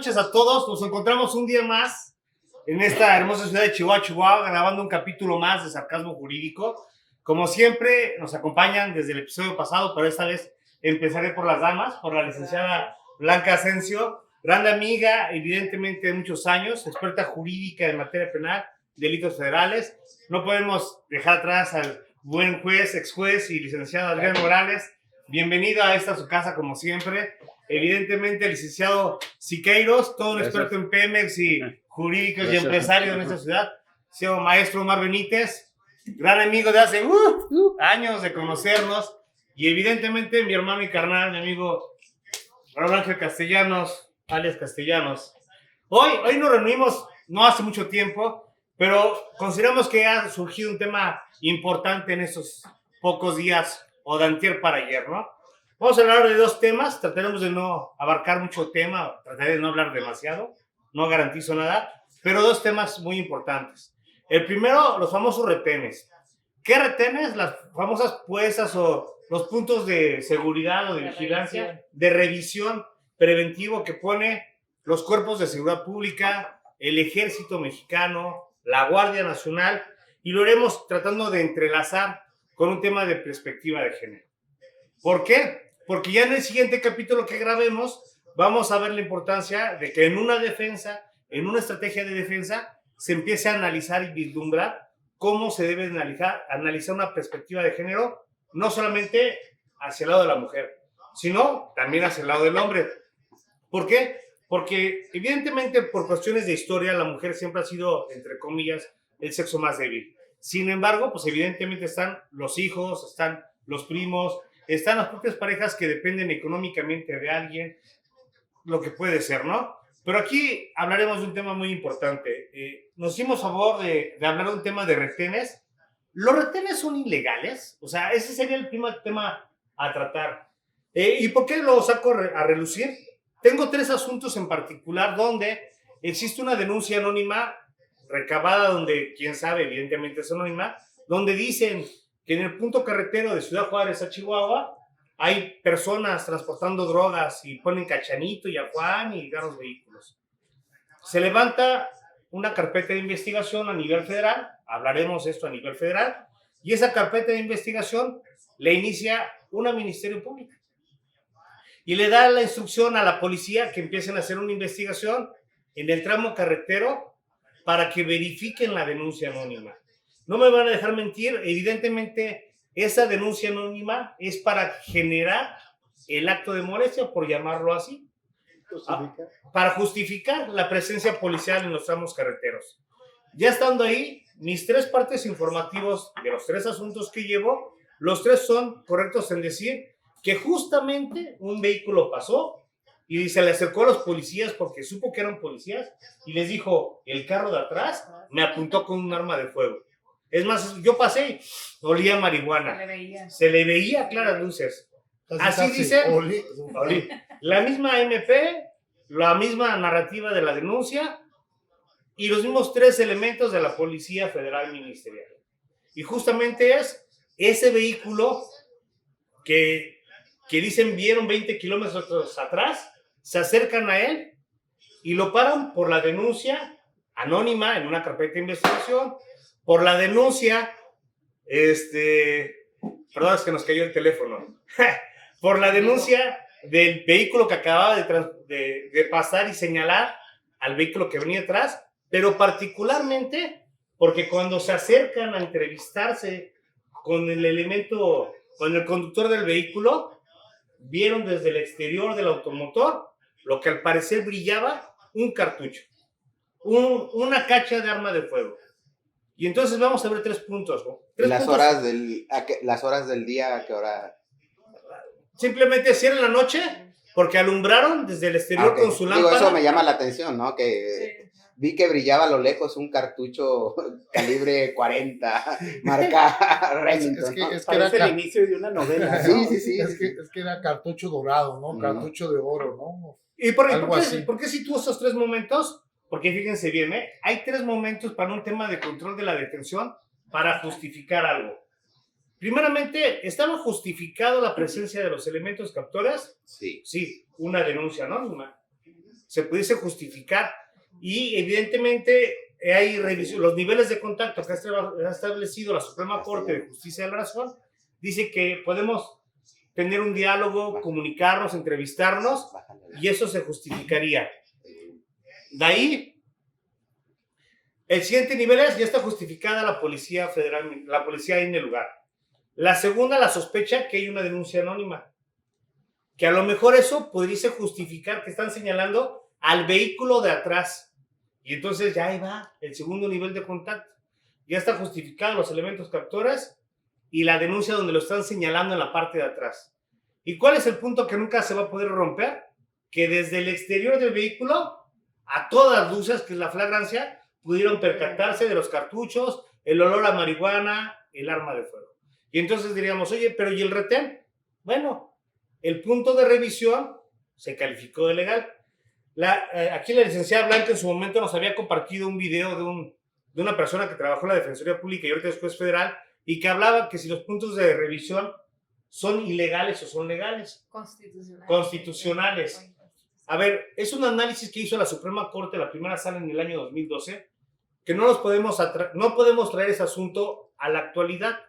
noches a todos. Nos encontramos un día más en esta hermosa ciudad de Chihuahua, Chihuahua, grabando un capítulo más de Sarcasmo Jurídico. Como siempre, nos acompañan desde el episodio pasado, pero esta vez empezaré por las damas, por la licenciada Blanca Asensio, gran amiga, evidentemente de muchos años, experta jurídica en materia penal, delitos federales. No podemos dejar atrás al buen juez, ex juez y licenciado Adrián Morales. Bienvenido a esta su casa, como siempre. Evidentemente, el licenciado Siqueiros, todo un experto en Pemex y jurídicos y empresario en esta ciudad. Señor maestro Omar Benítez, gran amigo de hace años de conocernos. Y evidentemente, mi hermano y carnal, mi amigo Raúl Ángel Castellanos, alias Castellanos. Hoy nos reunimos, no hace mucho tiempo, pero consideramos que ha surgido un tema importante en estos pocos días, o de antier para ayer, ¿no? Vamos a hablar de dos temas, trataremos de no abarcar mucho tema, trataré de no hablar demasiado, no garantizo nada, pero dos temas muy importantes. El primero, los famosos retenes. ¿Qué retenes? Las famosas puestas o los puntos de seguridad o de vigilancia, de revisión preventivo que pone los cuerpos de seguridad pública, el Ejército Mexicano, la Guardia Nacional, y lo haremos tratando de entrelazar con un tema de perspectiva de género. ¿Por qué? Porque ya en el siguiente capítulo que grabemos vamos a ver la importancia de que en una defensa, en una estrategia de defensa, se empiece a analizar y vislumbrar cómo se debe analizar una perspectiva de género, no solamente hacia el lado de la mujer, sino también hacia el lado del hombre. ¿Por qué? Porque evidentemente por cuestiones de historia la mujer siempre ha sido, entre comillas, el sexo más débil. Sin embargo, pues evidentemente están los hijos, están los primos, están las propias parejas que dependen económicamente de alguien, lo que puede ser, ¿no? Pero aquí hablaremos de un tema muy importante. Nos hicimos favor de hablar de un tema de retenes. ¿Los retenes son ilegales? O sea, ese sería el primer tema a tratar. ¿Y por qué lo saco a relucir? Tengo tres asuntos en particular donde existe una denuncia anónima recabada, donde, quién sabe, evidentemente es anónima, donde dicen que en el punto carretero de Ciudad Juárez a Chihuahua hay personas transportando drogas y ponen Cachanito y a Juan y los vehículos. Se levanta una carpeta de investigación a nivel federal, hablaremos esto a nivel federal, y esa carpeta de investigación le inicia una Ministerio Público y le da la instrucción a la policía que empiecen a hacer una investigación en el tramo carretero para que verifiquen la denuncia anónima. No me van a dejar mentir, evidentemente esa denuncia anónima es para generar el acto de molestia, por llamarlo así, para justificar la presencia policial en los tramos carreteros. Ya estando ahí, mis tres partes informativos de los tres asuntos que llevo, los tres son correctos en decir que justamente un vehículo pasó y se le acercó a los policías porque supo que eran policías y les dijo, el carro de atrás me apuntó con un arma de fuego. Es más, yo pasé, olía marihuana. Se le veía claras luces. Así dice la misma MP, la misma narrativa de la denuncia y los mismos tres elementos de la Policía Federal Ministerial. Y justamente es ese vehículo que dicen vieron 20 kilómetros atrás, se acercan a él y lo paran por la denuncia anónima en una carpeta de investigación, por la denuncia, perdón, es que nos cayó el teléfono, por la denuncia del vehículo que acababa de pasar y señalar al vehículo que venía atrás, pero particularmente porque cuando se acercan a entrevistarse con el elemento, con el conductor del vehículo, vieron desde el exterior del automotor lo que al parecer brillaba un cartucho, una cacha de arma de fuego. Y entonces vamos a ver tres puntos, ¿no? Las horas del día, ¿a qué hora? Simplemente si era en la noche, porque alumbraron desde el exterior con su lámpara. Digo, eso me llama la atención, ¿no? Que sí. Vi que brillaba a lo lejos un cartucho calibre 40, marca Remington. Es que era el inicio de una novela, ¿no? Sí. Es que era cartucho dorado, ¿no? Cartucho de oro, ¿no? ¿Y por qué situó esos tres momentos? Porque fíjense bien, hay tres momentos para un tema de control de la detención para justificar algo. Primeramente, ¿estaba justificado la presencia de los elementos captores? Sí. Sí, una denuncia anónima. se pudiese justificar. Y evidentemente hay revisión, los niveles de contacto que ha establecido la Suprema Corte de Justicia de la Nación, dice que podemos tener un diálogo, comunicarnos, entrevistarnos, y eso se justificaría. De ahí, el siguiente nivel es, ya está justificada la Policía Federal, la policía en el lugar. La segunda, la sospecha que hay una denuncia anónima, que a lo mejor eso podría justificar que están señalando al vehículo de atrás, y entonces ya ahí va el segundo nivel de contacto. Ya está justificado los elementos captores y la denuncia donde lo están señalando en la parte de atrás. ¿Y cuál es el punto que nunca se va a poder romper? Que desde el exterior del vehículo, a todas luces, que es la flagrancia, pudieron percatarse de los cartuchos, el olor a marihuana, el arma de fuego. Y entonces diríamos, oye, pero ¿y el retén? Bueno, el punto de revisión se calificó de legal. Aquí la licenciada Blanca en su momento nos había compartido un video de una persona que trabajó en la Defensoría Pública y ahorita es juez federal, y que hablaba que si los puntos de revisión son ilegales o son legales. Constitucionales. A ver, es un análisis que hizo la Suprema Corte, la primera sala en el año 2012, que no podemos traer ese asunto a la actualidad,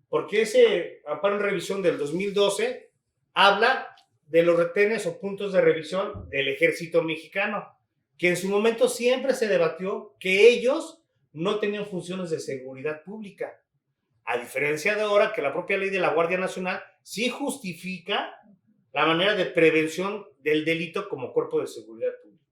porque ese amparo en revisión del 2012 habla de los retenes o puntos de revisión del Ejército Mexicano, que en su momento siempre se debatió que ellos no tenían funciones de seguridad pública, a diferencia de ahora que la propia ley de la Guardia Nacional sí justifica la manera de prevención del delito como cuerpo de seguridad pública.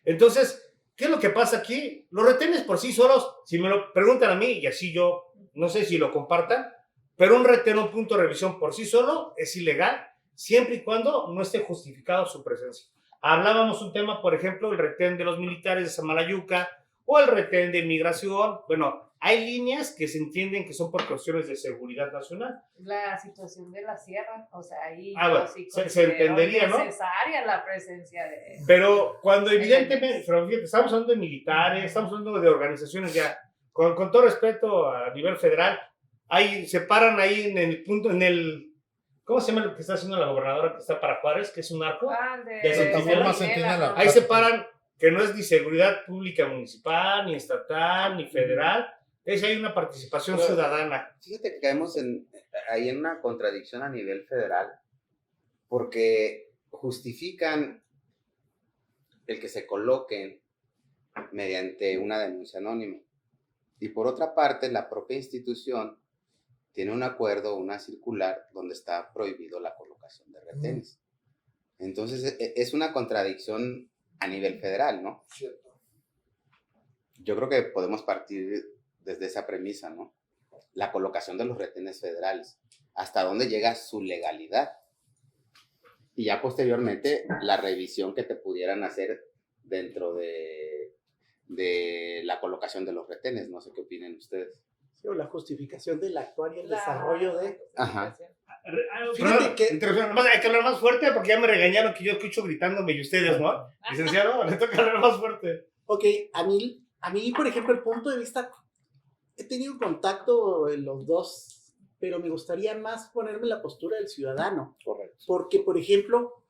Entonces, ¿qué es lo que pasa aquí? Los retenes por sí solos, si me lo preguntan a mí, y así yo no sé si lo compartan, pero un retén o punto de revisión por sí solo es ilegal, siempre y cuando no esté justificado su presencia. Hablábamos un tema, por ejemplo, el retén de los militares de Samalayuca o el retén de migración. Bueno, hay líneas que se entienden que son por cuestiones de seguridad nacional. La situación de la sierra, o sea, ahí bueno, sí se entendería, ¿no? Es necesaria la presencia de... Pero cuando evidentemente, estamos hablando de militares, estamos hablando de organizaciones ya, con todo respeto a nivel federal, ahí se paran ahí en el punto, ¿cómo se llama lo que está haciendo la gobernadora que está para Juárez, que es un narco? Centinela. Ahí se paran, que no es ni seguridad pública municipal, ni estatal, ni federal, es ahí una participación ciudadana. Fíjate que caemos ahí en una contradicción a nivel federal, porque justifican el que se coloquen mediante una denuncia anónima. Y por otra parte, la propia institución tiene un acuerdo, una circular, donde está prohibido la colocación de retenes. Entonces, es una contradicción a nivel federal, ¿no? Cierto. Yo creo que podemos partir desde esa premisa, ¿no? La colocación de los retenes federales, hasta dónde llega su legalidad. Y ya posteriormente, la revisión que te pudieran hacer dentro de la colocación de los retenes. No sé qué opinen ustedes. Sí, o la justificación del actuar y el desarrollo de... Ajá. Fíjate que... hay que hablar más fuerte porque ya me regañaron que yo escucho gritándome y ustedes, ¿no? Licenciado, le toca hablar más fuerte. Ok, a mí, por ejemplo, el punto de vista, he tenido contacto en los dos, pero me gustaría más ponerme en la postura del ciudadano. Correcto. Porque, por ejemplo,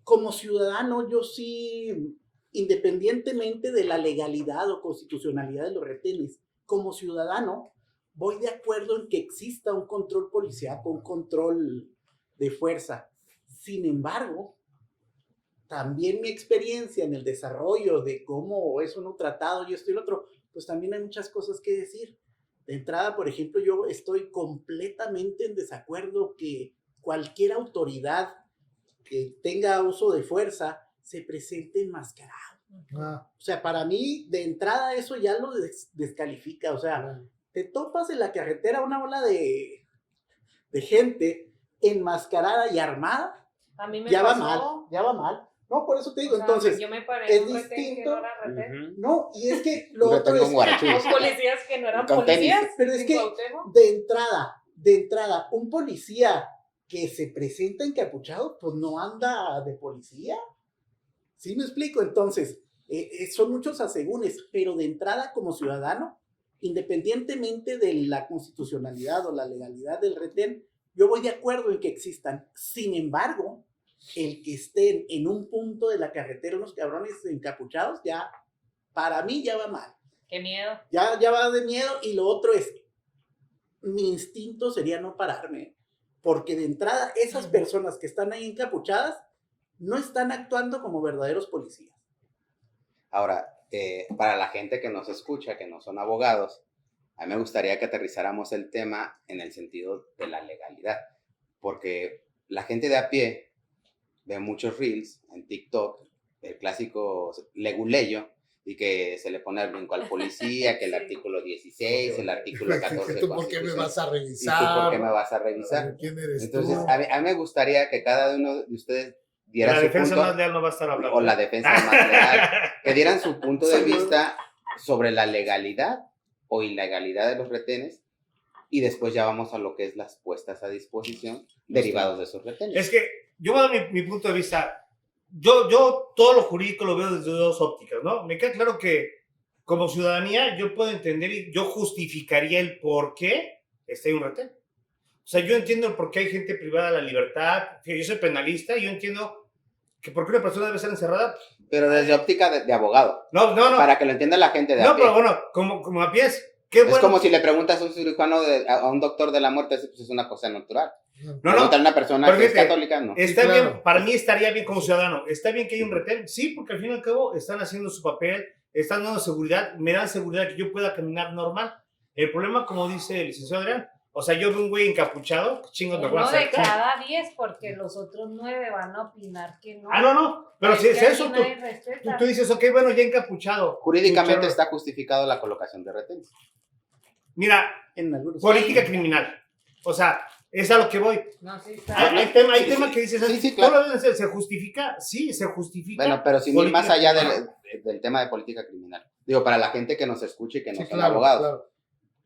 como ciudadano, yo sí, independientemente de la legalidad o constitucionalidad de los retenes, como ciudadano, voy de acuerdo en que exista un control policíaco, un control de fuerza. Sin embargo, también mi experiencia en el desarrollo de cómo es uno tratado y esto y lo otro, pues también hay muchas cosas que decir. De entrada, por ejemplo, yo estoy completamente en desacuerdo que cualquier autoridad que tenga uso de fuerza se presente enmascarado. O sea, para mí, de entrada, eso ya lo descalifica. O sea, te topas en la carretera una ola de gente enmascarada y armada, A mí me ya pasó, va mal. No, por eso te digo, o sea, entonces, yo me paré es en un retén que distinto. no era retén. No, y es que lo Un otro retén es con guarachín. Los policías que no eran Con tenis. policías. Pero es en que Cuauhtémoc. de entrada, un policía que se presenta encapuchado, pues no anda de policía. ¿Sí me explico? Entonces, son muchos asegúnes, pero de entrada como ciudadano, independientemente de la constitucionalidad o la legalidad del retén, yo voy de acuerdo en que existan. Sin embargo, el que estén en un punto de la carretera unos cabrones encapuchados, ya, para mí ya va mal. Qué miedo. Ya va de miedo. Y lo otro es, mi instinto sería no pararme, porque de entrada esas personas que están ahí encapuchadas no están actuando como verdaderos policías. Ahora, para la gente que nos escucha, que no son abogados, a mí me gustaría que aterrizáramos el tema en el sentido de la legalidad, porque la gente de a pie ve muchos reels en TikTok, el clásico leguleyo, y que se le pone al brinco al policía, que el artículo 16, el artículo 14. ¿Tú por qué me vas a ¿Y tú revisar? por qué me vas a revisar? ¿Quién eres Entonces, tú? a mí me gustaría que cada uno de ustedes diera La su defensa punto, más leal no va a estar hablando. o la defensa más leal, que dieran su punto de vista sobre la legalidad o ilegalidad de los retenes, y después ya vamos a lo que es las puestas a disposición derivados de esos retenes. Es que yo voy a dar mi punto de vista. Yo todo lo jurídico lo veo desde dos ópticas, ¿no? Me queda claro que como ciudadanía yo puedo entender y yo justificaría el por qué está en un retén. O sea, yo entiendo el por qué hay gente privada de la libertad. Yo soy penalista y yo entiendo que por qué una persona debe ser encerrada. Pero desde óptica de abogado, No. para que lo entienda la gente de a No, pie. pero bueno, como a pies. Qué Es bueno. como si le preguntas a un cirujano, a un doctor de la muerte, pues es una cosa natural. No, Preguntar a una persona pero que es fíjate, católica, no. Está Sí, claro. bien, para mí estaría bien como ciudadano. Está bien que haya un retén, sí, porque al fin y al cabo están haciendo su papel, están dando seguridad, me dan seguridad que yo pueda caminar normal. El problema, como dice el licenciado Adrián, o sea, yo veo un güey encapuchado, chingos me voy a Uno de acercar. cada 10, porque los otros 9 van a opinar que no. No, pero si es que eso, aquí nadie respeta. tú dices, ok, bueno, ya encapuchado. Jurídicamente Mucho- está justificado la colocación de retenes. Mira, En algunos política casos. criminal, o sea, es a lo que voy. No, sí está. Hay Sí, tema sí. que dices, Sí, sí, ¿todo claro. lo se justifica? Sí, se justifica. Bueno, pero sin ir política más allá criminal. del tema de política criminal. Digo, para la gente que nos escuche y que no Sí, son claro, abogados. claro.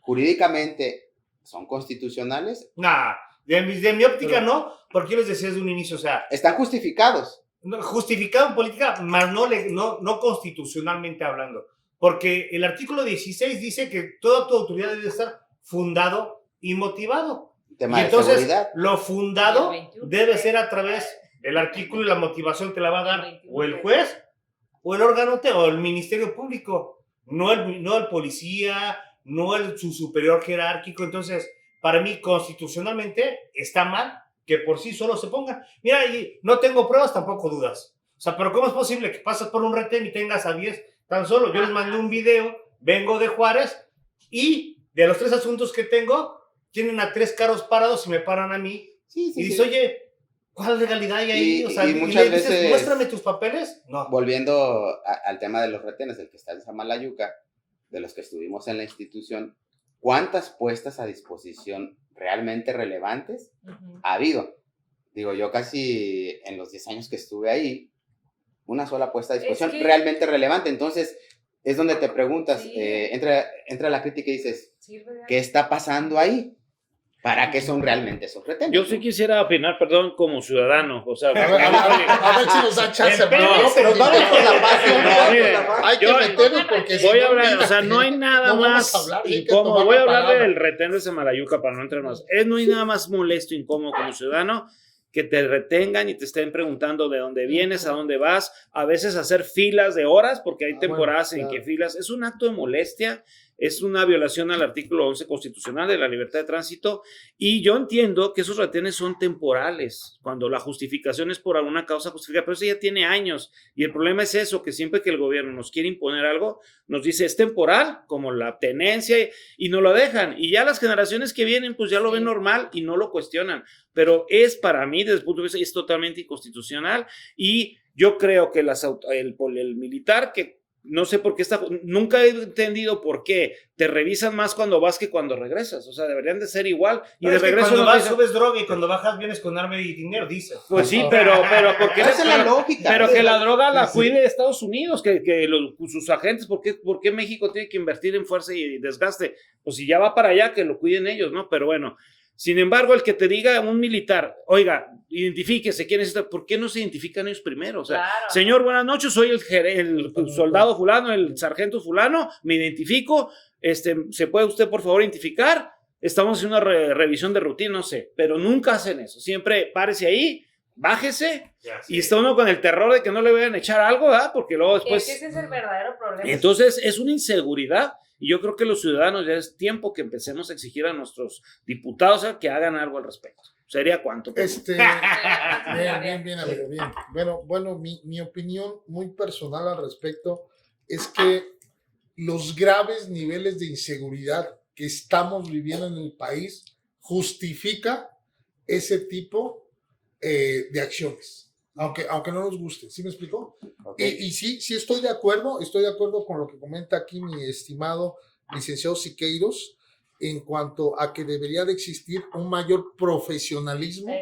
Jurídicamente, ¿son constitucionales? Nah, de mi óptica no, porque yo les decía desde un inicio, o sea, Están justificados. justificado en política, más no constitucionalmente hablando. Porque el artículo 16 dice que toda tu autoridad debe estar fundado y motivado. Tema Y de entonces, seguridad. lo fundado Y el 21. debe ser a través del artículo y la motivación te la va a dar El 21. o el juez, o el órgano, o el Ministerio Público, no el policía, no su superior jerárquico. Entonces, para mí, constitucionalmente, está mal que por sí solo se ponga. Mira, y no tengo pruebas, tampoco dudas. O sea, pero ¿cómo es posible que pasas por un retén y tengas a 10 tan solo? Yo les mandé un video, vengo de Juárez, y de los 3 asuntos que tengo, tienen a 3 carros parados y me paran a mí. Sí, Y dices, oye, ¿cuál legalidad hay ahí? Y- O sea, y y muchas le dices, veces- muéstrame tus papeles. No. Volviendo al tema de los retenes, el que está en Samalayuca, de los que estuvimos en la institución, ¿cuántas puestas a disposición realmente relevantes Ujú. ha habido? Digo, yo casi en los 10 años que estuve ahí, una sola puesta a disposición que- realmente relevante. Entonces, es donde te preguntas, Sí. entra la crítica y dices, Sirve de ¿qué está pasando ahí? ¿Para qué son realmente esos retenes? Yo sí quisiera opinar, perdón, como ciudadano. O sea, A ver si nos dan chance. Espérame, No, pero vamos por la paz, no, mire, Hay que yo- meternos porque si voy a no, hablar, mira, o sea, no hay nada no vamos más a hablar, hay que incómodo. tomar Voy a la hablar palabra. del retén de Samalayuca para no entrar más. No hay nada más molesto, incómodo como ciudadano que te retengan y te estén preguntando de dónde vienes, a dónde vas, a veces hacer filas de horas, porque hay temporadas bueno, en claro. que filas, es un acto de molestia, es una violación al artículo 11 constitucional de la libertad de tránsito, y yo entiendo que esos retenes son temporales, cuando la justificación es por alguna causa justificada, pero eso ya tiene años, y el problema es eso, que siempre que el gobierno nos quiere imponer algo, nos dice es temporal, como la tenencia, y no lo dejan, y ya las generaciones que vienen, pues ya lo ven normal y no lo cuestionan, pero es para mí, desde el punto de vista, es totalmente inconstitucional, y yo creo que el militar, que no sé por qué nunca he entendido por qué te revisan más cuando vas que cuando regresas, o sea, deberían de ser igual, y No, de es que regreso cuando no vas dicen, subes droga y cuando bajas vienes con arma y dinero, dices. pues sí, pero ¿por qué? Esa es la lógica. Pero que la droga la Sí. cuide Estados Unidos, que sus agentes, ¿por qué México tiene que invertir en fuerza y desgaste? Pues si ya va para allá, que lo cuiden ellos, ¿no? Pero bueno, sin embargo, el que te diga un militar, oiga, identifíquese quién es este, ¿por qué no se identifican ellos primero? O sea, Claro. señor, buenas noches, soy el soldado fulano, el sargento fulano, me identifico, ¿se puede usted por favor identificar? Estamos haciendo una revisión de rutina, no sé, pero nunca hacen eso, siempre párese ahí, bájese. Ya, Y está uno con el terror de que no le vayan a echar algo, ¿verdad? Porque luego Es que después... ese es el verdadero problema. Entonces es una inseguridad y yo creo que los ciudadanos ya es tiempo que empecemos a exigir a nuestros diputados que hagan algo al respecto. ¿Sería cuánto? Bien, amigo, bien. Bueno, mi opinión muy personal al respecto es que los graves niveles de inseguridad que estamos viviendo en el país justifica ese tipo de acciones, aunque no nos guste. ¿Sí me explico? Okay. Y sí estoy de acuerdo con lo que comenta aquí mi estimado licenciado Siqueiros en cuanto a que debería de existir un mayor profesionalismo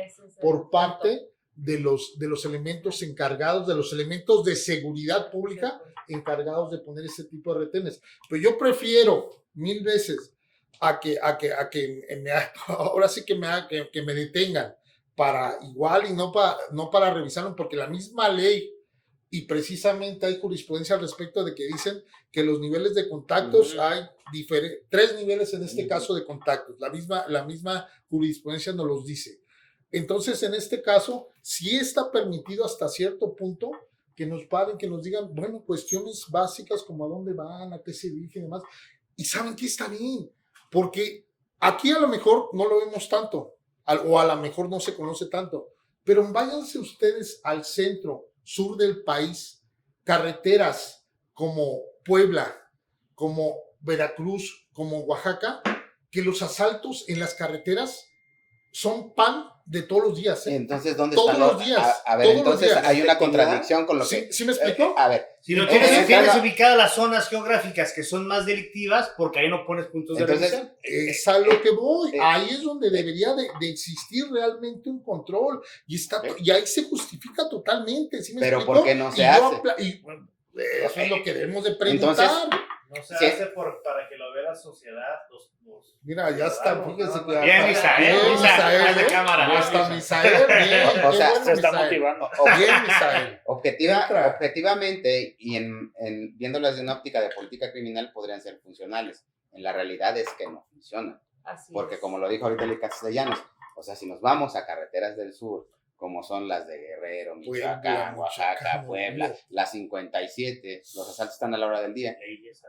por parte de los elementos encargados, de los elementos de seguridad pública encargados de poner ese tipo de retenes. Pero yo prefiero 1000 veces ahora sí que me detengan para igual y no para revisarlo, porque la misma ley y precisamente hay jurisprudencia al respecto de que dicen que los niveles de contactos hay 3 niveles en este caso de contactos. La misma jurisprudencia nos los dice. Entonces, en este caso, sí está permitido hasta cierto punto que nos paren, que nos digan, bueno, cuestiones básicas como a dónde van, a qué se dirigen y demás. Y saben que está bien, porque aquí a lo mejor no lo vemos tanto, o a lo mejor no se conoce tanto, pero váyanse ustedes al centro, sur del país, carreteras como Puebla, como Veracruz, como Oaxaca, que los asaltos en las carreteras son pan de todos los días. Entonces, ¿dónde todos están los días? A ver, entonces hay una contradicción con lo que... ¿Sí me explico? A ver. Si no tienes ubicadas las zonas geográficas que son más delictivas, porque ahí no pones puntos de revisión. Es a lo que voy. Ahí es donde debería de existir realmente un control. Y ahí se justifica totalmente. ¿Sí me Pero explico? ¿por qué no se hace? Eso es lo que debemos de preguntar. Entonces, no se hace para que lo vea la sociedad. Mira, ya está. Fíjense que Bien, Misael, de cámara. Ya está Misael. Bien, o sea, se está motivando. Bien, Misael. Objetivamente, y viéndolas de una óptica de política criminal, podrían ser funcionales. En la realidad es que no funcionan. Porque como lo dijo ahorita el Castellanos, o sea, si nos vamos a carreteras del sur, como son las de Guerrero, Michoacán, Oaxaca, Puebla, las 57, los asaltos están a la hora del día,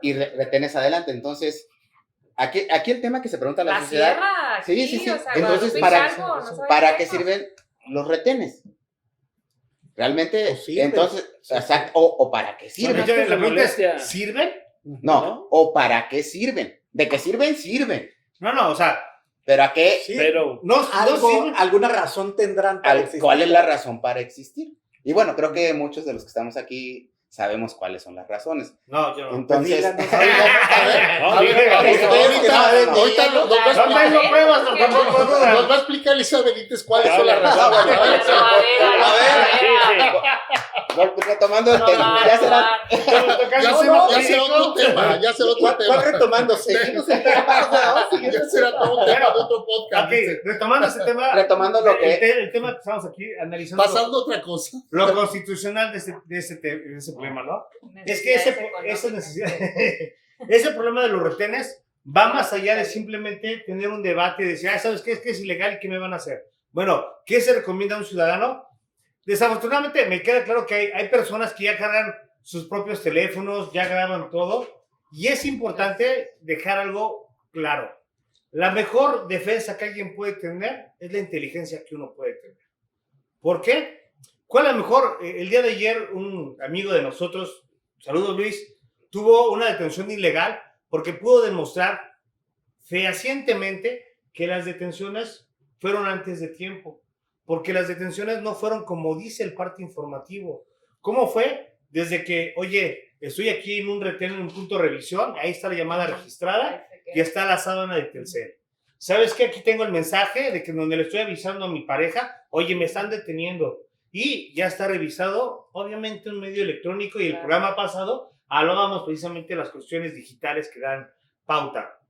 y retenes adelante. Entonces, aquí el tema que se pregunta a la sociedad... Sierra, sí. O sea, entonces, ¿para qué sirven los retenes? Realmente, entonces, o ¿para qué sirven? La pregunta es, ¿sirven? No, o ¿para qué sirven? ¿De qué sirven? Sirven. No, o sea... ¿Pero a qué? Sí. Pero No sirven. ¿Alguna razón tendrán para existir? ¿Cuál es la razón para existir? Y bueno, creo que muchos de los que estamos aquí sabemos cuáles son las razones. No, yo no. Entonces, ahorita nos va a explicar Elizabeth Benítez cuáles son las razones. retomando el tema, ya será otro tema. ¿Cuál retomando? Seguimos el tema. Ya será todo tema de otro podcast. Ok, retomando ese tema. Retomando lo que... El tema que estamos aquí analizando. Pasando a otra cosa. Lo constitucional de ese problema, ¿no? Es que esa necesidad, ese problema de los retenes va más allá de simplemente tener un debate y decir, ¿sabes qué? Es que es ilegal y ¿qué me van a hacer? Bueno, ¿qué se recomienda a un ciudadano? Desafortunadamente me queda claro que hay personas que ya cargan sus propios teléfonos, ya graban todo, y es importante dejar algo claro. La mejor defensa que alguien puede tener es la inteligencia que uno puede tener. ¿Por qué? ¿Cuál es la mejor? El día de ayer un amigo de nosotros, saludos Luis, tuvo una detención ilegal porque pudo demostrar fehacientemente que las detenciones fueron antes de tiempo, porque las detenciones no fueron como dice el parte informativo. ¿Cómo fue? Desde que, oye, estoy aquí en un retén, en un punto de revisión, ahí está la llamada registrada y está la sábana de Telcel. ¿Sabes qué? Aquí tengo el mensaje de que donde le estoy avisando a mi pareja, oye, me están deteniendo. Y ya está revisado, obviamente, un medio electrónico y el programa pasado hablábamos precisamente de las cuestiones digitales que dan pauta.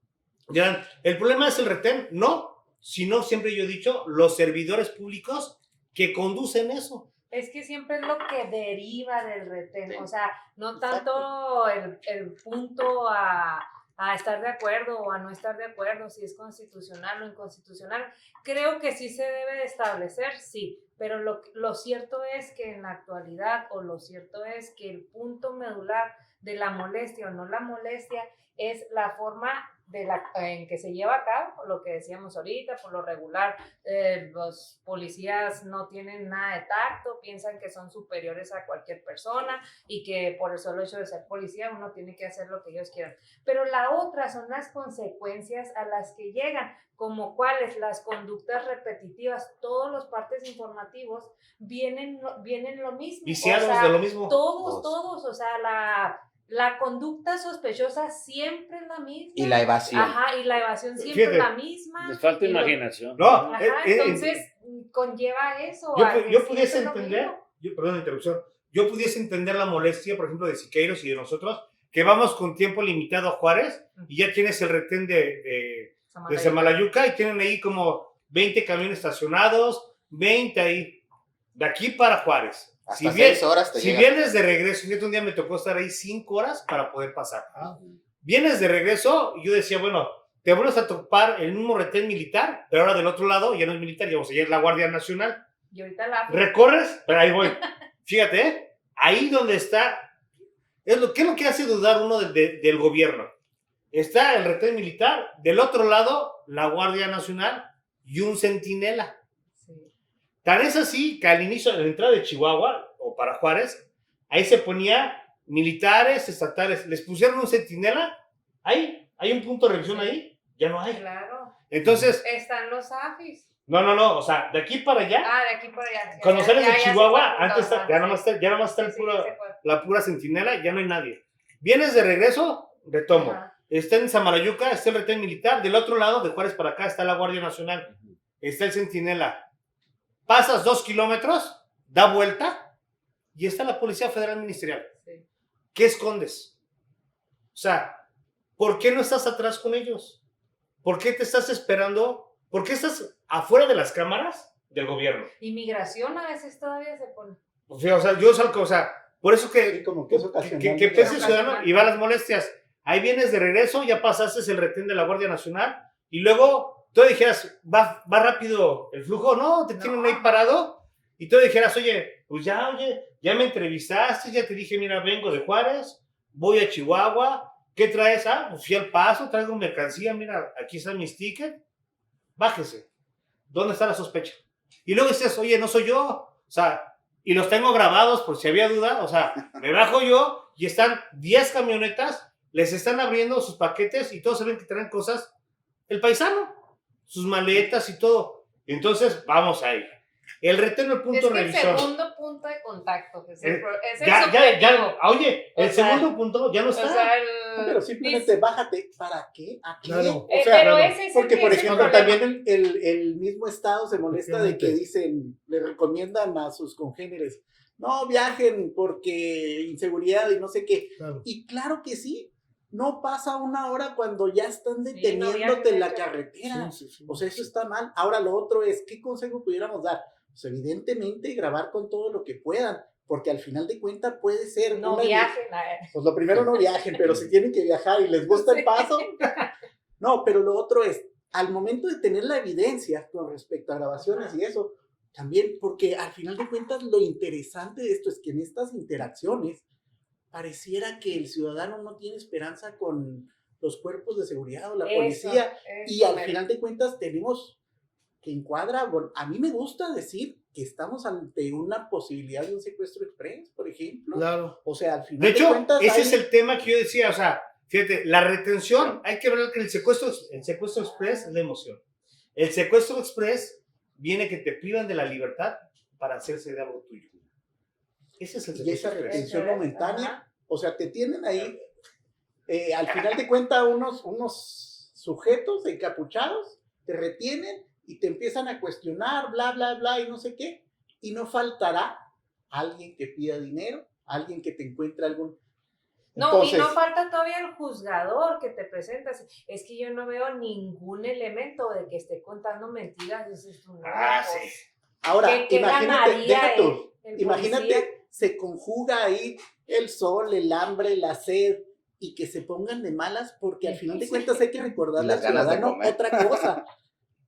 ¿Ya? ¿El problema es el retén? No, sino siempre yo he dicho, los servidores públicos que conducen eso. Es que siempre es lo que deriva del retén, o sea, no tanto el punto a a estar de acuerdo o a no estar de acuerdo, si es constitucional o inconstitucional. Creo que sí se debe de establecer, sí, pero lo cierto es que en la actualidad, o lo cierto es que el punto medular de la molestia o no la molestia es la forma en que se lleva a cabo, lo que decíamos ahorita. Por lo regular, los policías no tienen nada de tacto, piensan que son superiores a cualquier persona y que por el solo hecho de ser policía uno tiene que hacer lo que ellos quieran. Pero la otra son las consecuencias a las que llegan, como cuáles, las conductas repetitivas. Todos los partes informativos vienen lo mismo. Viciados o sea, de lo mismo. Todos, o sea, la conducta sospechosa siempre es la misma. Y la evasión. Ajá, y la evasión siempre Fíjate, es la misma. Les falta Y lo- imaginación. No, Ajá, entonces conlleva eso. a que yo sí pudiese es lo entender, mismo. perdón la interrupción, yo pudiese entender la molestia, por ejemplo, de Siqueiros y de nosotros, que vamos con tiempo limitado a Juárez y ya tienes el retén de Samalayuca y tienen ahí como 20 camiones estacionados, 20 ahí, de aquí para Juárez. Hasta 6 horas te Si llegas. vienes de regreso, fíjate, un día me tocó estar ahí 5 horas para poder pasar. Vienes de regreso y yo decía, bueno, te vuelves a topar el mismo retén militar, pero ahora del otro lado ya no es militar, ya es la Guardia Nacional. Y ahorita la... Recorres, pero ahí voy. Fíjate, ahí donde está, ¿qué es lo que hace dudar uno del gobierno? Está el retén militar, del otro lado la Guardia Nacional y un centinela. Sí. Tan es así que al inicio de la entrada de Chihuahua, o para Juárez, ahí se ponía militares, estatales, les pusieron un centinela, ahí, hay un punto de revisión ahí, ya no hay. Claro. Entonces, Están los AFIS. no, o sea, de aquí para allá, Ah, de aquí para allá. cuando sales de Ya sé Chihuahua, cuál punto, antes está, ajá, ya sí. nomás está el Sí, puro, sé cuál. la pura centinela, ya no hay nadie. Vienes de regreso, retomo. Ajá. Está en Samalayuca, está el retén militar. Del otro lado, de Juárez para acá, está la Guardia Nacional. Está el centinela. Pasas 2 kilómetros, da vuelta y está la Policía Federal Ministerial. Sí. ¿Qué escondes? O sea, ¿por qué no estás atrás con ellos? ¿Por qué te estás esperando? ¿Por qué estás afuera de las cámaras del gobierno? Inmigración a veces todavía se pone. O sea, yo salgo, o sea, por eso que, Sí, como que es ocasional. que piense el Ocasional. ciudadano y va a las molestias. Ahí vienes de regreso, ya pasaste el retén de la Guardia Nacional y luego tú dijeras, va rápido el flujo, no, te tienen ahí parado y tú dijeras, oye, ya me entrevistaste, ya te dije, mira, vengo de Juárez, voy a Chihuahua, ¿qué traes? Pues fui al Paso, traigo mercancía, mira, aquí están mis tickets, bájese. ¿Dónde está la sospecha? Y luego dices, oye, no soy yo, o sea, y los tengo grabados por si había duda, o sea, me bajo yo y están 10 camionetas, les están abriendo sus paquetes y todos saben que traen cosas, el paisano, sus maletas y todo. Entonces, vamos ahí. El retén, el punto Es que de el revisión. segundo punto de contacto, que es Eh, el Ya, subjetivo. oye, el O sea, segundo punto ya no O está. sea, Pero simplemente bájate. ¿Para qué? ¿A qué? Claro. O sea, pero claro, ese es porque, por ese es el ejemplo, problema. también el mismo Estado se molesta de que dicen, le recomiendan a sus congéneres, no viajen porque inseguridad y no sé qué. Claro. Y claro que sí, no pasa una hora cuando ya están no deteniéndote viajen, en la de hecho. carretera. Sí, sí, sí. O sea, eso está mal. Ahora lo otro es, ¿qué consejo pudiéramos dar? Pues evidentemente grabar con todo lo que puedan, porque al final de cuentas puede ser No una- viajen. Pues lo primero no viajen, pero si tienen que viajar y les gusta el paso. No, pero lo otro es, al momento de tener la evidencia con respecto a grabaciones y eso, también, porque al final de cuentas lo interesante de esto es que en estas interacciones pareciera que el ciudadano no tiene esperanza con los cuerpos de seguridad o la policía, y al final de cuentas tenemos que encuadra, bueno, a mí me gusta decir que estamos ante una posibilidad de un secuestro express, por ejemplo. Claro. O sea, al final De hecho, cuentas ese hay- es el tema que yo decía, o sea, fíjate, la retención, hay que ver que el secuestro express es la emoción. El secuestro express viene que te privan de la libertad para hacerse de algo tuyo. Ese es el y esa secuestro express. retención Eso es, momentánea, ajá. o sea, te tienen ahí, al final de cuentas, unos sujetos encapuchados te retienen y te empiezan a cuestionar, bla, bla, bla, y no sé qué, y no faltará alguien que pida dinero, alguien que te encuentre algún... No, Entonces, y no falta todavía el juzgador que te presentas. Es que yo no veo ningún elemento de que esté contando mentiras. Dices tú, no, Ah, pues, sí. ahora, ¿qué imagínate, ganaría deja tú, el imagínate, policía? se conjuga ahí el sol, el hambre, la sed, y que se pongan de malas, porque al final de cuentas hay que recordarle al Las ganas de ciudadano comer. otra cosa.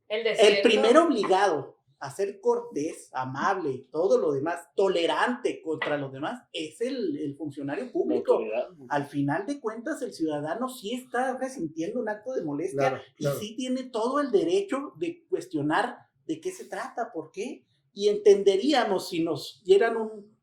El El primer obligado a ser cortés, amable, todo lo demás, tolerante contra los demás, es el funcionario público. Al final de cuentas, el ciudadano sí está resintiendo un acto de molestia y sí tiene todo el derecho de cuestionar de qué se trata, por qué. Y entenderíamos si nos dieran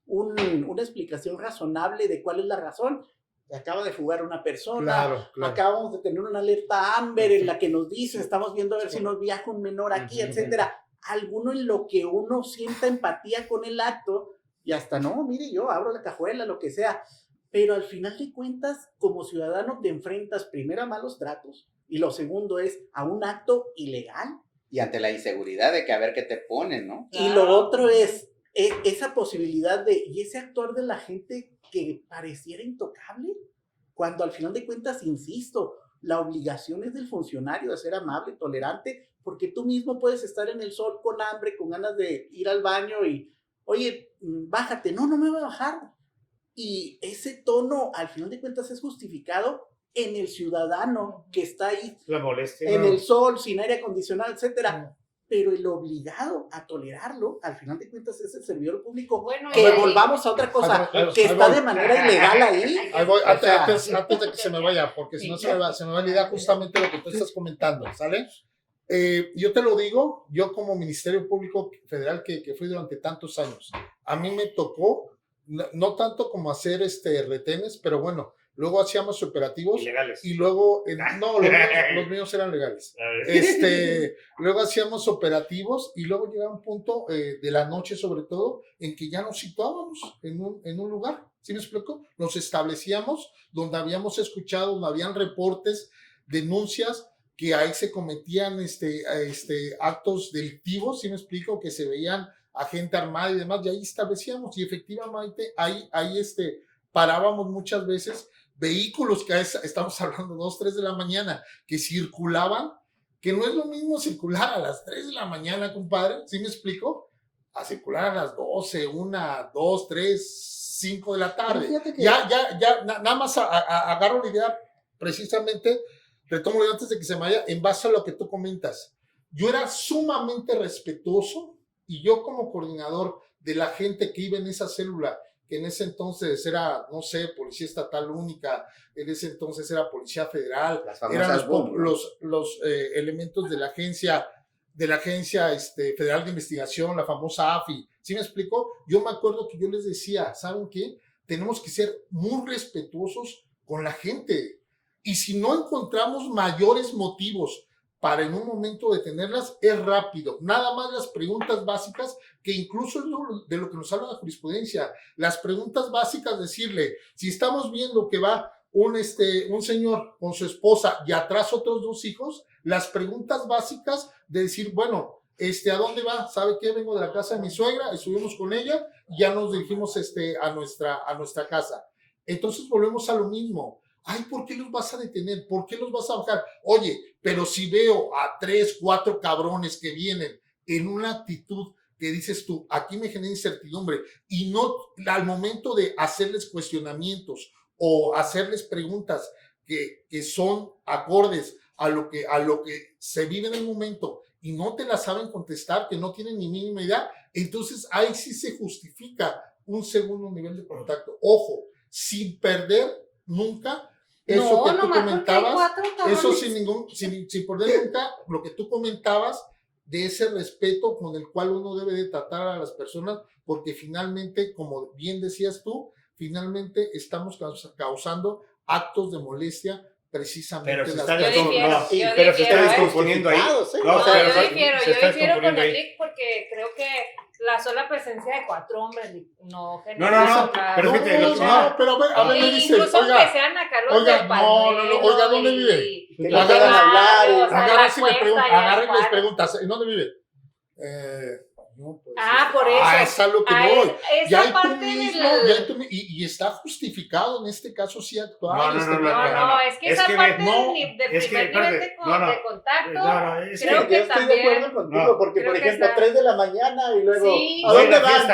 una explicación razonable de cuál es la razón. Acaba de fugar una persona, acabamos de tener una alerta Amber en la que nos dice, estamos viendo a ver si nos viaja un menor aquí, etcétera. Alguno en lo que uno sienta empatía con el acto y hasta no, mire, yo abro la cajuela, lo que sea, pero al final de cuentas, como ciudadano te enfrentas primero a malos tratos y lo segundo es a un acto ilegal. Y ante la inseguridad de que a ver qué te ponen, ¿no? Y lo otro es esa posibilidad y ese actuar de la gente que pareciera intocable, cuando al final de cuentas, insisto, la obligación es del funcionario de ser amable, tolerante, porque tú mismo puedes estar en el sol con hambre, con ganas de ir al baño y, oye, bájate, no me voy a bajar. Y ese tono, al final de cuentas, es justificado en el ciudadano que está ahí, La molestia. en el sol, sin aire acondicionado, etcétera. Pero el obligado a tolerarlo, al final de cuentas, es el servidor público. Bueno, que volvamos a otra cosa, que está de manera ilegal ahí. Ahí voy, O sea, antes de que se me vaya, porque si no se me va a olvidar justamente lo que tú estás comentando, ¿sale? Yo te lo digo, yo como Ministerio Público Federal que fui durante tantos años, a mí me tocó, no tanto como hacer retenes, pero bueno, luego hacíamos operativos Ilegales. y luego, no, los míos eran legales. Luego hacíamos operativos y luego llegaba un punto de la noche sobre todo en que ya nos situábamos en un lugar, ¿sí me explico? Nos establecíamos donde habíamos escuchado, donde habían reportes, denuncias, que ahí se cometían actos delictivos, ¿sí me explico? Que se veían a gente armada y demás, y ahí establecíamos, y efectivamente ahí parábamos muchas veces vehículos que estamos hablando 2, 3 de la mañana, que circulaban, que no es lo mismo circular a las 3 de la mañana, compadre, ¿sí me explico? A circular a las 12, 1, 2, 3, 5 de la tarde. Nada más agarro la idea precisamente, retomo antes de que se me vaya, en base a lo que tú comentas. Yo era sumamente respetuoso y yo como coordinador de la gente que iba en esa célula, que en ese entonces era, no sé, Policía Estatal Única, en ese entonces era Policía Federal, eran los elementos de la Agencia Federal de Investigación, la famosa AFI. ¿Sí me explico? Yo me acuerdo que yo les decía, ¿saben qué? Tenemos que ser muy respetuosos con la gente. Y si no encontramos mayores motivos para en un momento detenerlas, es rápido. Nada más las preguntas básicas, que incluso es de lo que nos habla la jurisprudencia. Las preguntas básicas, decirle, si estamos viendo que va un señor con su esposa y atrás otros 2 hijos, las preguntas básicas de decir, bueno, ¿a dónde va? ¿Sabe qué? Vengo de la casa de mi suegra, estuvimos con ella y ya nos dirigimos a nuestra casa. Entonces volvemos a lo mismo. Ay, ¿por qué los vas a detener? ¿Por qué los vas a bajar? Oye, pero si veo a 3, 4 cabrones que vienen en una actitud que dices tú, aquí me genera incertidumbre, y no al momento de hacerles cuestionamientos o hacerles preguntas que son acordes a lo que se vive en el momento y no te las saben contestar, que no tienen ni mínima idea, entonces ahí sí se justifica un segundo nivel de contacto. Ojo, sin perder nunca eso que tú comentabas, eso sin perder nunca lo que tú comentabas de ese respeto con el cual uno debe de tratar a las personas, porque finalmente, como bien decías tú, finalmente estamos causando actos de molestia precisamente. Pero se Yo está descomponiendo ahí. Yo difiero con el Rick porque creo que la sola presencia de 4 hombres no genera. Pero a ver, me dice, incluso oiga, que sean acá los de oiga, ¿dónde vive? Que no puedan hablar. Agarren y les preguntas, ¿en dónde vive? No, pues, por eso. Es a lo que voy. Esa parte y está justificado en este caso sí actuar. No, es que esa parte del primer nivel de contacto, creo que yo estoy de acuerdo contigo, porque por ejemplo, 3 de la mañana y luego, sí, ¿a dónde van?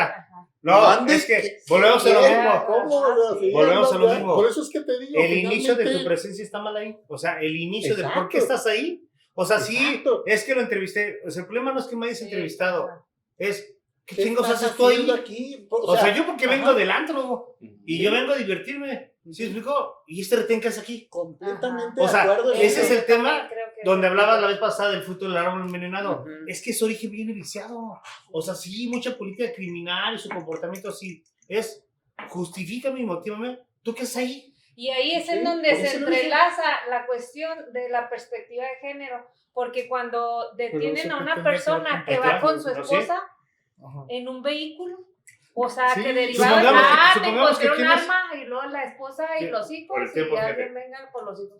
No, Mande es que que- volvemos a lo mismo. ¿Cómo? Sí, Volvemos a lo ya, mismo. Por eso es que te digo. El inicio de tu finalmente- presencia está mal ahí. O sea, el inicio de por qué Exacto. estás ahí. O sea, sí, Exacto. es que lo entrevisté. O sea, el problema no es que me hayas Sí, entrevistado. ajá. Es, ¿qué ¿Qué chingos estás haces tú ahí? haciendo aquí? O sea, yo porque vengo ajá. del antro y yo vengo a divertirme. ¿Sí explico? ¿Y este retén que hace aquí? Completamente O sea, de acuerdo. en ese es eso. el tema También creo que- donde hablabas la vez pasada del fruto del árbol envenenado. Ujú. Es que su origen viene viciado. O sea, sí, mucha política criminal y su comportamiento así. Es, justifícame y motívame. ¿Tú qué es ahí? Y ahí es Sí, en donde por se eso lo dije. entrelaza la cuestión de la perspectiva de género, porque cuando detienen eso a que una tendría que ver persona con que va claro, con su ¿no? Sí. esposa Ajá. en un vehículo, o sea, Sí, que derivaban, te supongamos que encontré un tienes- arma y luego la esposa y Sí, los hijos por el tiempo, y fíjate. alguien venga por los hijos.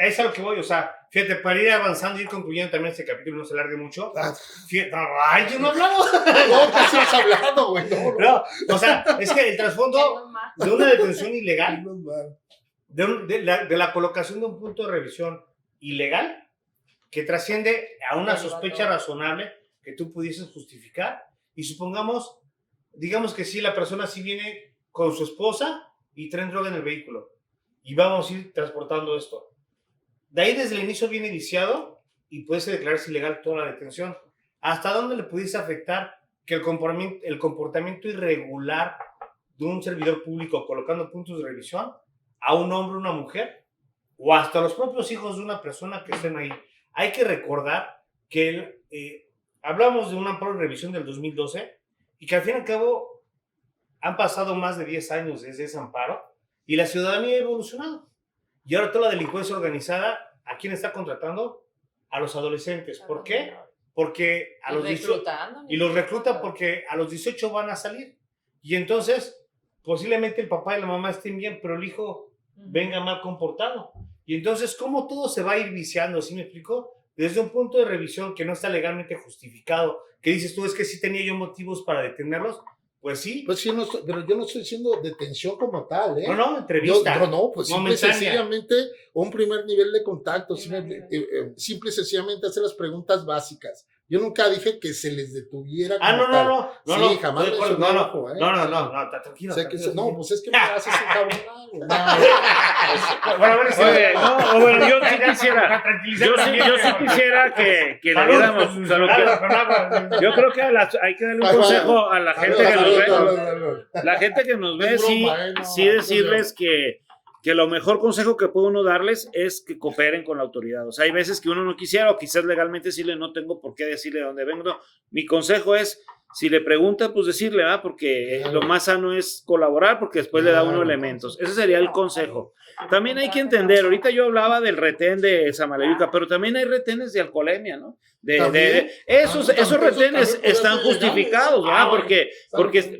A eso es a lo que voy. O sea, fíjate, para ir avanzando y ir concluyendo también este capítulo, no se alargue mucho. Ah, Fíjate, ay, yo no he hablado. No, casi has hablado, güey. No, No, o sea, es que el trasfondo Menos mal. de una detención ilegal, no, no. de la colocación de un punto de revisión ilegal que trasciende a una Deriva sospecha todo. razonable que tú pudieses justificar y supongamos, digamos que sí, la persona sí viene con su esposa y traen droga en el vehículo y vamos a ir transportando esto. De ahí desde el inicio viene viciado y puede declararse ilegal toda la detención. ¿Hasta dónde le pudiese afectar que el comportamiento irregular de un servidor público colocando puntos de revisión a un hombre o una mujer o hasta los propios hijos de una persona que estén ahí? Hay que recordar que hablamos de un amparo de revisión del 2012 y que al fin y al cabo han pasado más de 10 años desde ese amparo y la ciudadanía ha evolucionado. Y ahora toda la delincuencia organizada, ¿a quién está contratando? A los adolescentes. ¿Por qué? Porque a los 18 y los reclutan porque a los 18 van a salir. Y entonces, posiblemente el papá y la mamá estén bien, pero el hijo venga mal comportado. Y entonces, ¿cómo todo se va a ir viciando? ¿Sí me explico? Desde un punto de revisión que no está legalmente justificado, que dices tú, es que sí tenía yo motivos para detenerlos, pues sí. Pues sí, pero yo no estoy diciendo detención como tal, ¿eh? No, no, entrevista. No, pues simple y momentánea. sencillamente un primer nivel de contacto, Primer simple y sencillamente hacer las preguntas básicas. Yo nunca dije que se les detuviera como Ah, no, tal. no, no, no, Sí, no, jamás estoy de acuerdo. mencioné no, ojo, ¿eh? no, tranquilo. O sea, que tranquilo. no, pues es que me haces un cabrón. Bueno, sí, Oye, no, bueno, yo sí ya, quisiera, para tranquilizar yo también, sí pero- quisiera que le Salud, diéramos, con o sea, lo que- agua, con agua. yo creo que hay que darle un consejo a la gente que nos ve. La gente que nos ve, Es sí, broma, no, sí decirles que lo mejor consejo que puede uno darles es que cooperen con la autoridad. O sea, hay veces que uno no quisiera, o quizás legalmente decirle, no tengo por qué decirle de dónde vengo. No. Mi consejo es, si le pregunta, pues decirle, porque Claro. lo más sano es colaborar, porque después le da uno Claro. elementos. Ese sería el consejo. También hay que entender, ahorita yo hablaba del retén de Samalayuca, pero también hay retenes de alcoholemia, ¿no? ¿También? Esos Eso retenes también puede están ser legal. justificados, ¿verdad? Bueno.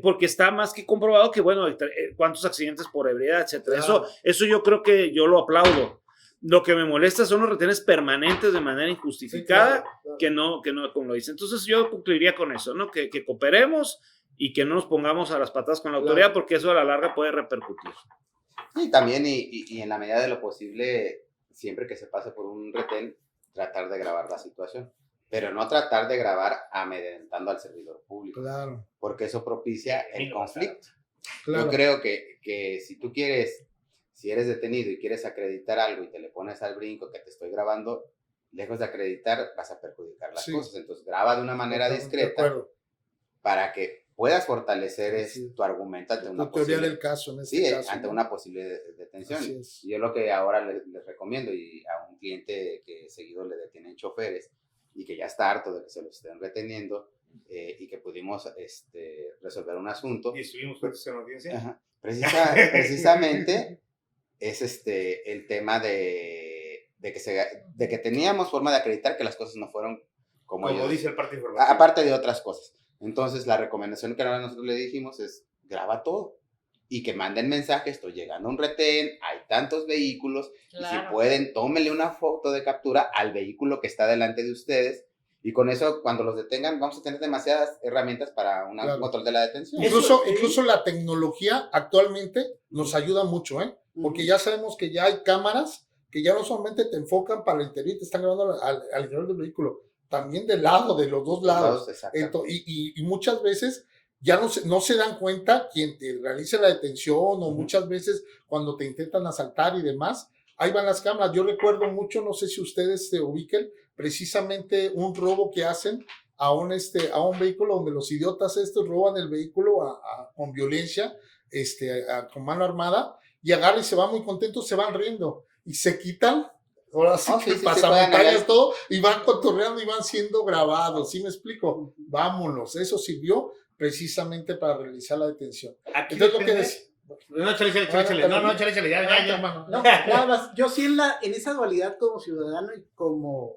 Porque está más que comprobado que, bueno, cuántos accidentes por ebriedad, etcétera. Claro. Eso yo creo que yo lo aplaudo. Lo que me molesta son los retenes permanentes de manera injustificada, que no, como lo dice. Entonces yo concluiría con eso, ¿no? Que cooperemos y que no nos pongamos a las patadas con la autoridad, porque eso a la larga puede repercutir. Y también, y en la medida de lo posible, siempre que se pase por un retén, tratar de grabar la situación. Pero no tratar de grabar amedrentando al servidor público, Claro, porque eso propicia el conflicto. claro. Yo creo que si tú quieres, si eres detenido y quieres acreditar algo y te le pones al brinco que te estoy grabando, lejos de acreditar, vas a perjudicar las Sí. cosas. Entonces, graba de una manera Totalmente discreta de acuerdo. para que puedas fortalecer Sí. tu argumento ante una La teoría posible, del caso en este sí, caso. ante ¿no? una posible detención. Así es. Y yo lo que ahora les recomiendo, y a un cliente que seguido le detienen choferes y que ya está harto de que se lo estén reteniendo, y que pudimos resolver un asunto. Y estuvimos juntos en la audiencia. Ajá. Precisamente es el tema de que teníamos forma de acreditar que las cosas no fueron como Como ellos, dice el parte de información. aparte de otras cosas. Entonces la recomendación que ahora nosotros le dijimos es graba todo y que manden mensajes, estoy llegando a un retén, hay tantos vehículos, y si pueden, tómenle una foto de captura al vehículo que está delante de ustedes, y con eso, cuando los detengan, vamos a tener demasiadas herramientas para un Claro. control de la detención. Incluso la tecnología actualmente nos ayuda mucho, ¿eh? Porque ya sabemos que ya hay cámaras que ya no solamente te enfocan para el interior y te están grabando al interior del vehículo, también del lado, de los dos lados. Exacto. Y muchas veces ya no se dan cuenta quien te realice la detención o muchas veces cuando te intentan asaltar y demás, ahí van las cámaras. Yo recuerdo mucho, no sé si ustedes se ubiquen, precisamente un robo que hacen a un vehículo donde los idiotas estos roban el vehículo con violencia, con mano armada, y agarran y se van muy contentos, se van riendo y se quitan. Ahora sí que pasamontañas todo y van cotorreando y van siendo grabados. ¿Sí me explico? Vámonos. Eso sirvió precisamente para realizar la detención. Aquí Entonces, No, chale, ya. No, nada más. Yo sí en esa dualidad como ciudadano y como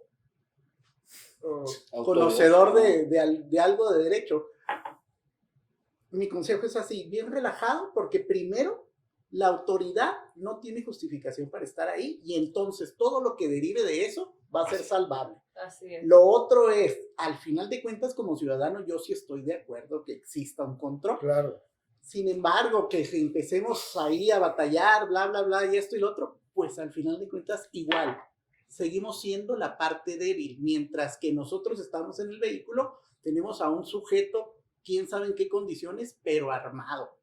conocedor de algo de derecho, mi consejo es así, bien relajado, porque primero, la autoridad no tiene justificación para estar ahí y entonces todo lo que derive de eso va a ser salvable. Así es. Lo otro es, al final de cuentas, como ciudadano, yo sí estoy de acuerdo que exista un control. Claro. Sin embargo, que empecemos ahí a batallar, bla, bla, bla, y esto y lo otro, pues al final de cuentas, igual, seguimos siendo la parte débil. Mientras que nosotros estamos en el vehículo, tenemos a un sujeto, quién sabe en qué condiciones, pero armado.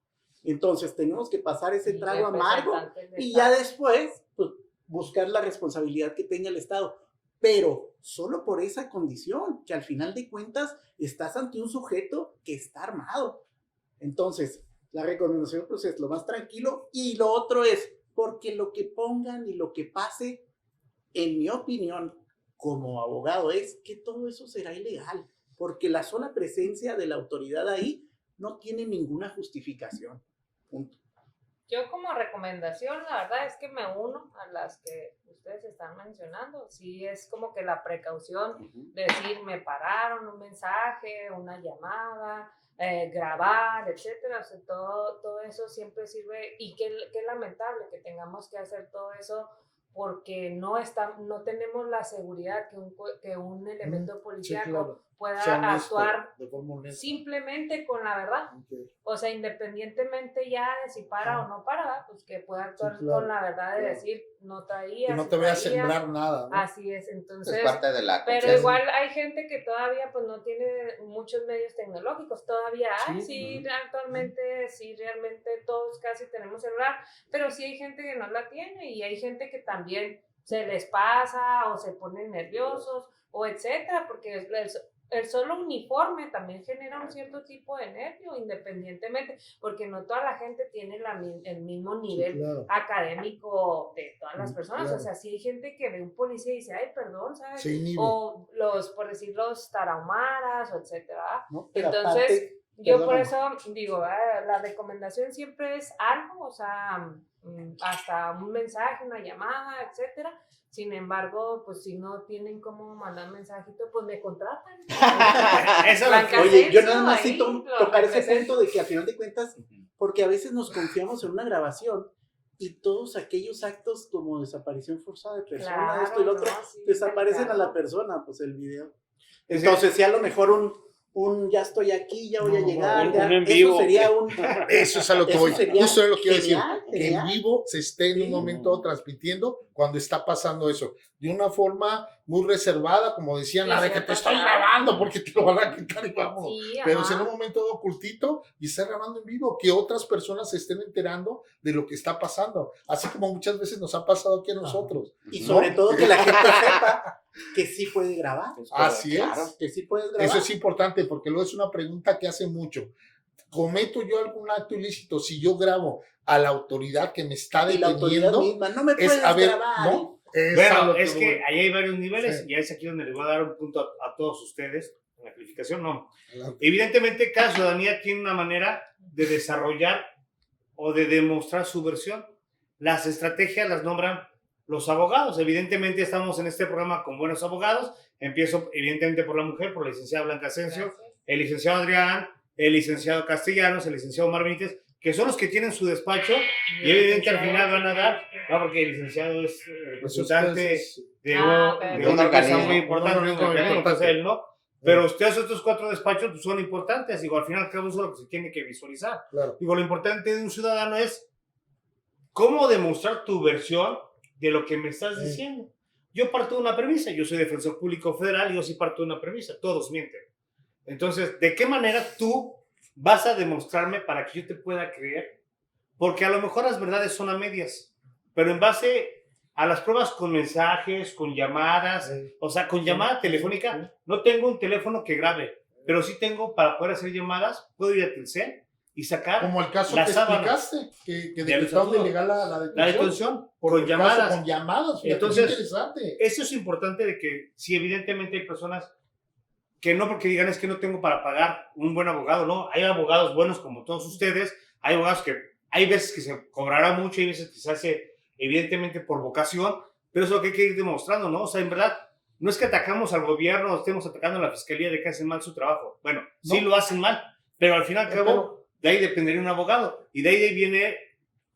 Entonces tenemos que pasar ese trago amargo y ya después pues, buscar la responsabilidad que tenga el Estado. Pero solo por esa condición, que al final de cuentas estás ante un sujeto que está armado. Entonces, la recomendación pues, es lo más tranquilo. Y lo otro es, porque lo que pongan y lo que pase, en mi opinión, como abogado, es que todo eso será ilegal. Porque la sola presencia de la autoridad ahí no tiene ninguna justificación. Punto. Yo como recomendación, la verdad es que me uno a las que ustedes están mencionando. Sí, es como que la precaución de decir, me pararon, un mensaje, una llamada, grabar, etcétera. O sea, todo eso siempre sirve y qué lamentable que tengamos que hacer todo eso porque no tenemos la seguridad que un elemento policíaco sí, claro. pueda actuar de forma honesta. Simplemente con la verdad. Okay. O sea, independientemente ya de si para o no para, pues que pueda actuar sí, claro, con la verdad de claro. decir, no traía. Que no te vaya a sembrar nada, ¿no? Así es, entonces. Es parte de la pero igual hay gente que todavía pues no tiene muchos medios tecnológicos, todavía hay, sí actualmente, sí, realmente todos casi tenemos celular, pero sí hay gente que no la tiene y hay gente que también se les pasa o se ponen nerviosos o etcétera, porque el solo uniforme también genera un cierto tipo de nervio, independientemente, porque no toda la gente tiene el mismo nivel académico de todas las personas. Claro. O sea, sí hay gente que ve un policía y dice, ay, perdón, ¿sabes? Sí, o por decir, los tarahumaras, o etcétera. No, entonces, yo por eso digo, la recomendación siempre es algo, o sea, hasta un mensaje, una llamada, etcétera. Sin embargo, pues si no tienen cómo mandar un mensajito, pues me contratan. Oye, yo nada más sí tocar ese punto de que al final de cuentas, porque a veces nos confiamos en una grabación y todos aquellos actos como desaparición forzada de persona, esto y lo otro, desaparecen a la persona, pues el video. Entonces, si a lo mejor un ya estoy aquí, ya voy a llegar, eso sería un... Eso es a lo que voy, justo es lo que quiero decir, que en vivo se esté en un momento transmitiendo cuando está pasando eso, de una forma muy reservada, como decían, la de que te estoy grabando porque te lo van a quitar y vamos, pero es en un momento ocultito y está grabando en vivo, que otras personas se estén enterando de lo que está pasando, así como muchas veces nos ha pasado aquí a nosotros. Y sobre todo que la gente sepa que sí puede grabar. Así es. Claro, que sí puedes grabar. Eso es importante porque luego es una pregunta que hace mucho. ¿Cometo yo algún acto ilícito si yo grabo a la autoridad que me está deteniendo? Y la autoridad misma, no me puedes grabar. ¿No? Bueno, es que ahí hay varios niveles y es aquí donde les voy a dar un punto a todos ustedes. En la calificación no. Evidentemente cada ciudadanía tiene una manera de desarrollar o de demostrar su versión. Las estrategias las nombran los abogados. Evidentemente estamos en este programa con buenos abogados. Empiezo evidentemente por la mujer, por la licenciada Blanca Asensio, el licenciado Adrián, el licenciado Castellanos, el licenciado Omar Benítez, que son los que tienen su despacho y evidentemente al final van a dar, no, porque el licenciado es representante de una empresa muy importante, él no. Pero ustedes, estos 4 despachos pues, son importantes. Digo, al final, eso es lo que se tiene que visualizar. Claro. Digo, lo importante de un ciudadano es cómo demostrar tu versión de lo que me estás diciendo. Yo parto de una premisa. Yo soy defensor público federal y yo sí parto de una premisa. Todos mienten. Entonces, ¿de qué manera tú vas a demostrarme para que yo te pueda creer, porque a lo mejor las verdades son a medias, pero en base a las pruebas con mensajes, con llamadas, o sea, con llamada telefónica, no tengo un teléfono que grabe, pero sí tengo para poder hacer llamadas, puedo ir a Telcel y sacar Como el caso la que sábana. explicaste, que Ya lo decretaron estatuto. ilegal la la detención. detención Por con el caso, llamadas. Con llamadas, fíjate, Entonces, qué interesante. Eso es importante de que si evidentemente hay personas que no porque digan es que no tengo para pagar un buen abogado, no, hay abogados buenos como todos ustedes, hay abogados que hay veces que se cobrará mucho, hay veces que se hace evidentemente por vocación, pero eso es lo que hay que ir demostrando, ¿no? O sea, en verdad, no es que atacamos al gobierno o estemos atacando a la fiscalía de que hacen mal su trabajo. Bueno, sí No. lo hacen mal, pero al fin y al cabo, de ahí dependería un abogado. Y de ahí viene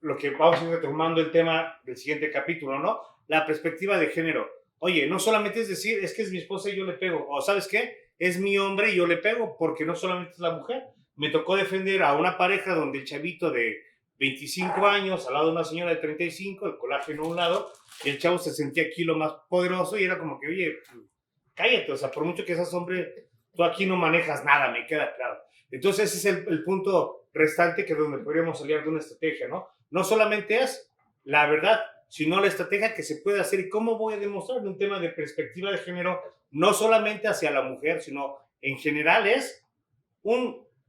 lo que vamos a ir retomando el tema del siguiente capítulo, ¿no? La perspectiva de género. Oye, no solamente es decir, es que es mi esposa y yo le pego, o ¿sabes qué? Es mi hombre y yo le pego, porque no solamente es la mujer. Me tocó defender a una pareja donde el chavito de 25 años, al lado de una señora de 35, el colágeno a un lado, y el chavo se sentía aquí lo más poderoso y era como que, oye, cállate, o sea, por mucho que seas hombre, tú aquí no manejas nada, me queda claro. Entonces ese es el punto restante que es donde podríamos salir de una estrategia, ¿no? No solamente es la verdad, sino la estrategia que se puede hacer y cómo voy a demostrar un tema de perspectiva de género, no solamente hacia la mujer, sino en general es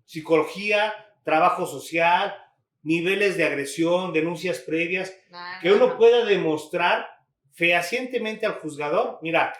psicología, trabajo social, niveles de agresión, denuncias previas, que uno pueda demostrar fehacientemente al juzgador, mira,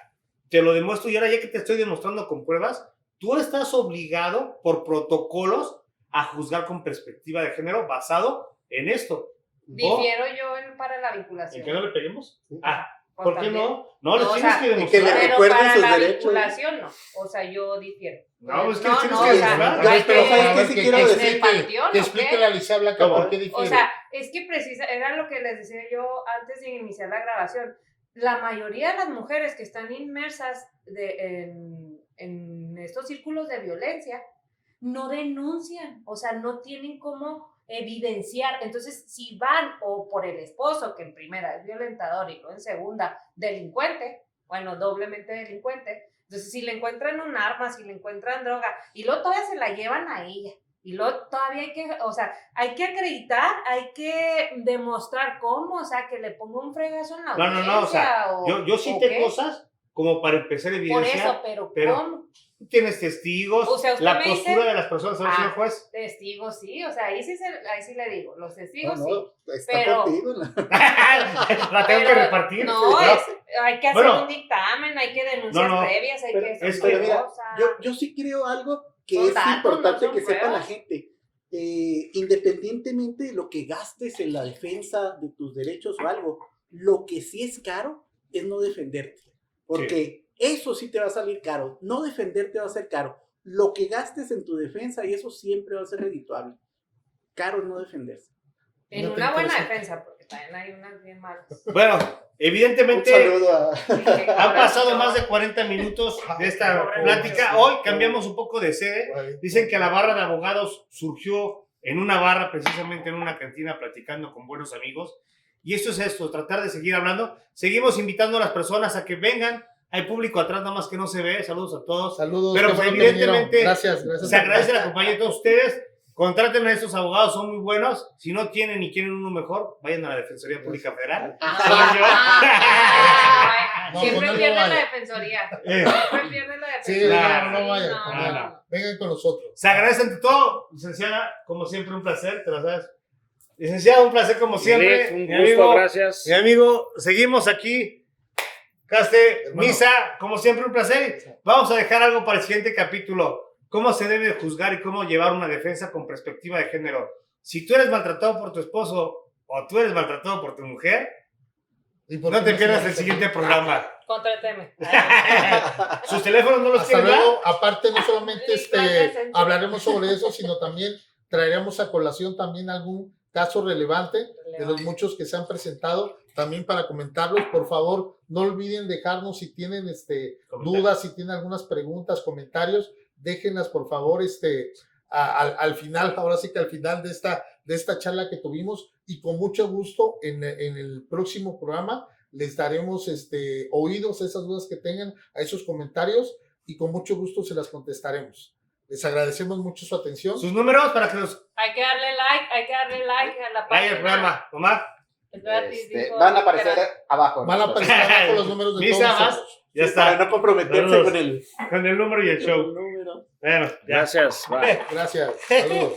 te lo demuestro y ahora ya que te estoy demostrando con pruebas, tú estás obligado por protocolos a juzgar con perspectiva de género basado en esto. Difiero yo para la vinculación. ¿En qué no le peguemos? Ah, Pues ¿por qué también. no? No, les No, o tienes sea, que que demostrar. le Pero recuerden para sus la derechos. vinculación no. O sea, yo difiero. No, es que no, tienes no, que o sea, demostrar. no hay Pero que- ¿sabes qué sí quiero en decir? el panteón, Que ¿o explique qué? la Alicia Blanca ¿Cómo? por qué difiere. O sea, es que era lo que les decía yo antes de iniciar la grabación. La mayoría de las mujeres que están inmersas en estos círculos de violencia no denuncian, o sea, no tienen cómo evidenciar. Entonces, si van o por el esposo, que en primera es violentador y luego en segunda delincuente, bueno, doblemente delincuente, entonces si le encuentran un arma, si le encuentran droga, y luego todavía se la llevan a ella, y luego todavía hay que acreditar, hay que demostrar cómo, o sea, que le ponga un fregazo en la No, audiencia. no, no, o sea, yo ¿o cité qué? cosas como para empezar a Por evidenciar. eso, pero ¿cómo? tienes testigos, O sea, usted la me dice- postura de las personas, ¿sabes, señor juez? Testigos, sí, o sea, ahí sí le digo, los testigos sí. Está Pero- contigo. La tengo que Pero repartir. No, hay que hacer Bueno. un dictamen, hay que denunciar No, no. previas, hay Pero- que es Pero mira, cosas. Yo sí creo algo que Son es datos, importante no son que sepa la pruebas. gente. Independientemente de lo que gastes en la defensa de tus derechos o algo, lo que sí es caro es no defenderte. Porque eso sí te va a salir caro. No defenderte va a ser caro. Lo que gastes en tu defensa, y eso siempre va a ser redituable. Caro es no defenderse. En Fíjate, una buena interesante. defensa, porque también hay unas bien malas. Bueno, Un evidentemente saludo a... han pasado más de 40 minutos de esta plática. Hoy cambiamos un poco de sede. Dicen que la barra de abogados surgió en una barra, precisamente en una cantina, platicando con buenos amigos. Y esto es esto, tratar de seguir hablando. Seguimos invitando a las personas a que vengan. Hay público atrás, nada más que no se ve. Saludos a todos. Saludos. Pero qué pues, bueno que vinieron. evidentemente Gracias. Se agradece la compañía de todos ustedes. Contraten a estos abogados, son muy buenos. Si no tienen y quieren uno mejor, vayan a la Defensoría Pública Federal. No, Siempre pues no pierde la vaya. defensoría. Eh, Siempre pierde la Sí, defensoría. no vayan. no. Vengan con nosotros. Se agradece ante todo, licenciada, como siempre, un placer, te la sabes. Licenciada, un placer como siempre. Un Mi gusto, amigo, gracias. mi amigo, seguimos aquí. Caste, Hermano. Misa, como siempre, un placer. Vamos a dejar algo para el siguiente capítulo. ¿Cómo se debe juzgar y cómo llevar una defensa con perspectiva de género? Si tú eres maltratado por tu esposo o tú eres maltratado por tu mujer, ¿Y por no qué te pierdas el sigues? siguiente programa. Contráteme. Sus teléfonos no los Hasta quieren dar. luego. Aparte, no solamente Sí, gracias, hablaremos sobre eso, sino también traeremos a colación también algún caso relevante de los muchos que se han presentado, también para comentarlos. Por favor, no olviden dejarnos si tienen dudas, si tienen algunas preguntas, comentarios, déjenlas por favor al final, ahora sí que al final de esta charla que tuvimos, y con mucho gusto en el próximo programa les daremos oídos a esas dudas que tengan, a esos comentarios, y con mucho gusto se las contestaremos. Les agradecemos mucho su atención. Sus números para que nos Hay que darle like a la vaya el página. programa. Omar, Es gratis, dijo Van a aparecer Gerardo. abajo. Van a aparecer abajo los números de todos Misa más. nosotros. Ya Para está. no comprometerse Saludos. con el Con el número y el show. número. Bueno, ya. Gracias. Bye. Gracias. Saludos.